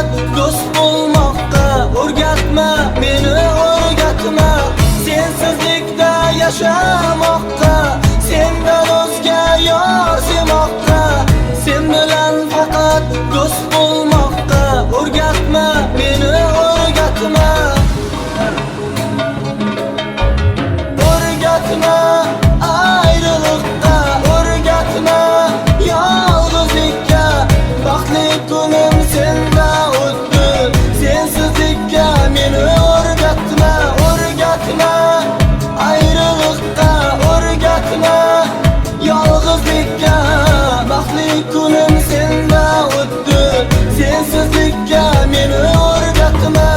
faqat do'st bo'lmoqqa. O'rgatma meni, o'rgatma sensizlikda yashamoqqa. Sendan o'zga yor sevmoqqa. Sen bilan faqat do'st bo'lmoqqa. O'rgatma meni, o'rgatma. O'rgatma ayriliqqa, o'rgatma yolg'izlikka. Baxtli kunim senda o'tdi, sensizlikka meni o'rgatma. O'rgatma ayriliqqa, o'rgatma yolg'izlikka. Baxtli kunim senda o'tdi, sensizlikka meni o'rgatma.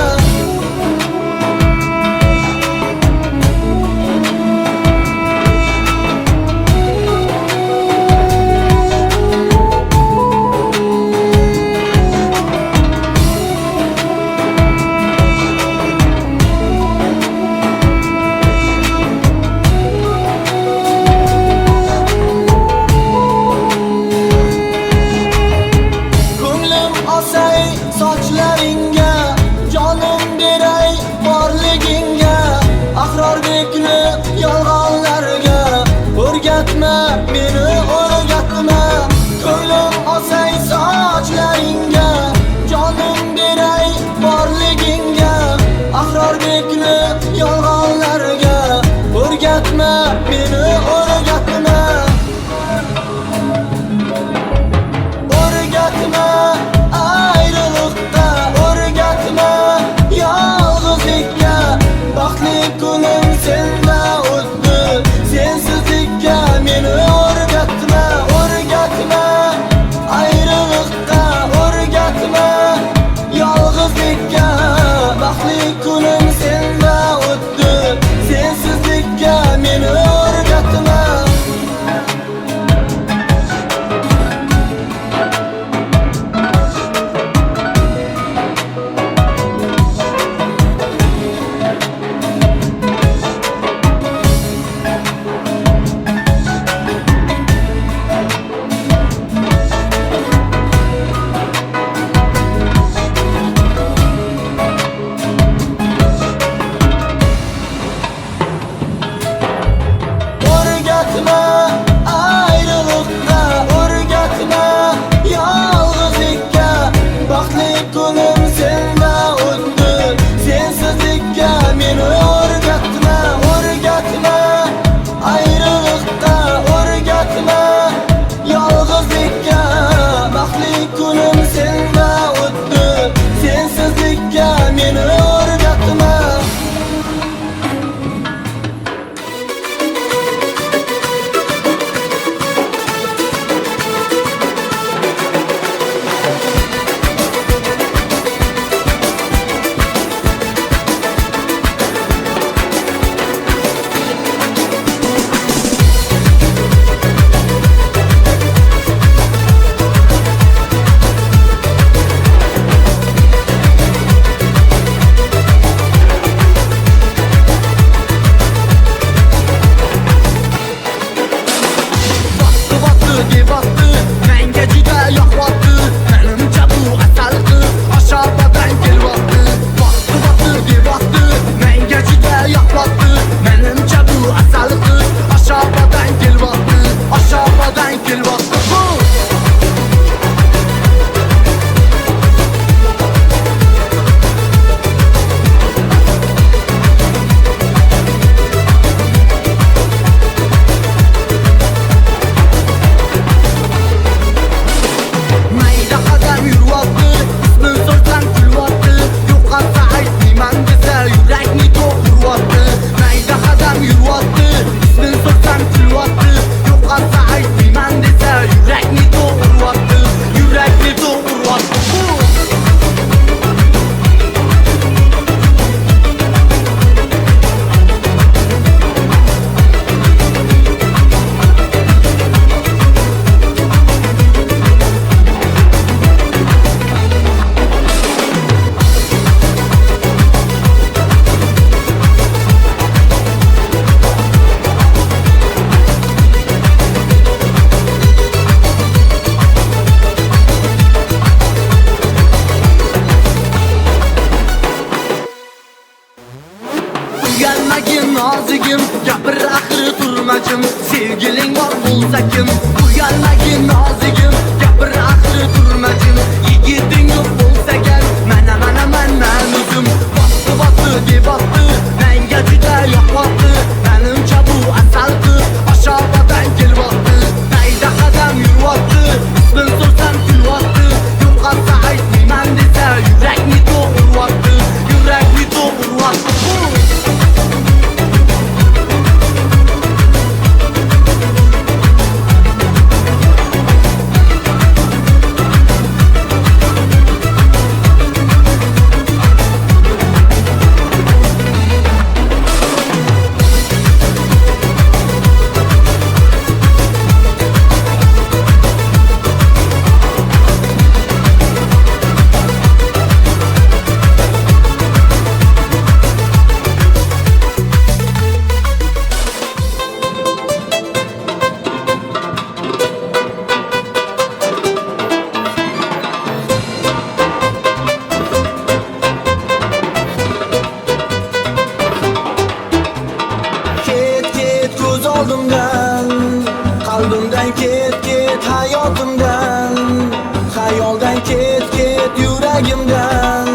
Gapir axir turmachim, sevgiling bor bo'lsa kim? Uyalmagin nozigim, gapir axir turmachim, yigiting yo'q bo'lsa gal, mana man o'zim. Botdi debotdi, menga juda yoqdi, menimcha bu asalqi, oshobadan kelibdi. Mayda qadam yuribdi, ismin so'zdan kulyapti. Yo'qotsa aytmayman desa, yurakni to'g'riryapti, yurakni to'g'riryapti. Qalbimdan ket hayotimdan, xayoldan ket yuragimdan.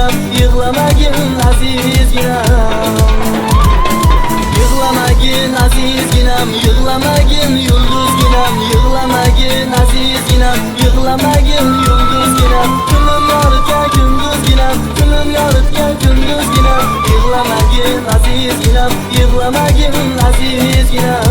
azizginam, yig'lamagin azizginam. Yig'lamagin azizginam, yig'lamagin yulduzginam, yig'lamagin azizginam, yig'lamagin yulduzginam. Kunim yoritgan kunduzginam, kunim yoritgan kunduzginam, yig'lamagin azizginam, yig'lamagin azizginam.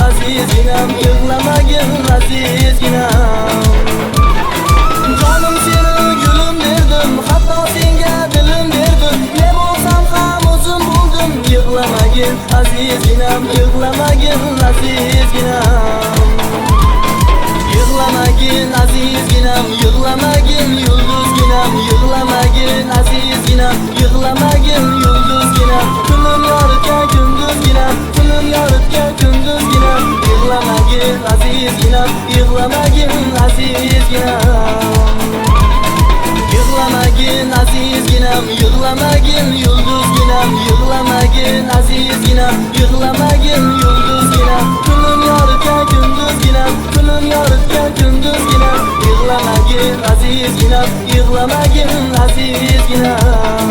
Azizginam, yig'lamagin azizginam. Jonim seni gulim derdim, hatto senga dilim berdim. Ne bo'lsam ham o'zim bo'ldim. Yig'lamagin azizginam, yig'lamagin azizginam. Yig'lamagin azizginam, yig'lamagin yulduzginam, yig'lamagin azizginam, yig'lamagin yulduzginam. Kunim yoritgan kunduzginam, kunim yoritgan kunduzginam, yig'lamagin azizginam, yig'lamagin azizginam. Yig'lamagin azizginam, yig'lamagin yulduzginam, yig'lamagin azizginam, yig'lamagin yulduzginam. Kunim yoritgan kunduzginam, kunim yoritgan kunduzginam, yig'lamagin azizginam, yig'lamagin azizginam.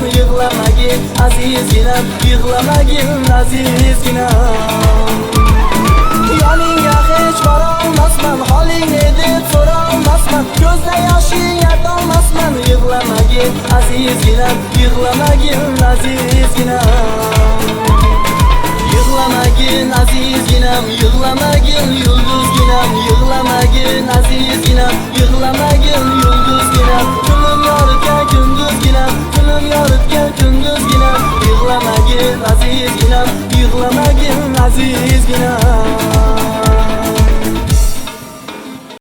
Yig'lamagin azizginam, yig'lamagin azizginam. Yoningga hech bora olmasman, holing ne deb so'ra olmasman, ko'zda yoshing yetolmasman. Yig'lamagin azizginam, yig'lamagin azizginam. Yig'lamagin azizginam, yig'lamagin yulduzginam, yig'lamagin azizginam, yig'lamagin yulduzginam. Kunim yoritgan kunduzginam, kunim yoritgan kunduzginam, yig'lamagin azizginam, yig'lamagin azizginam.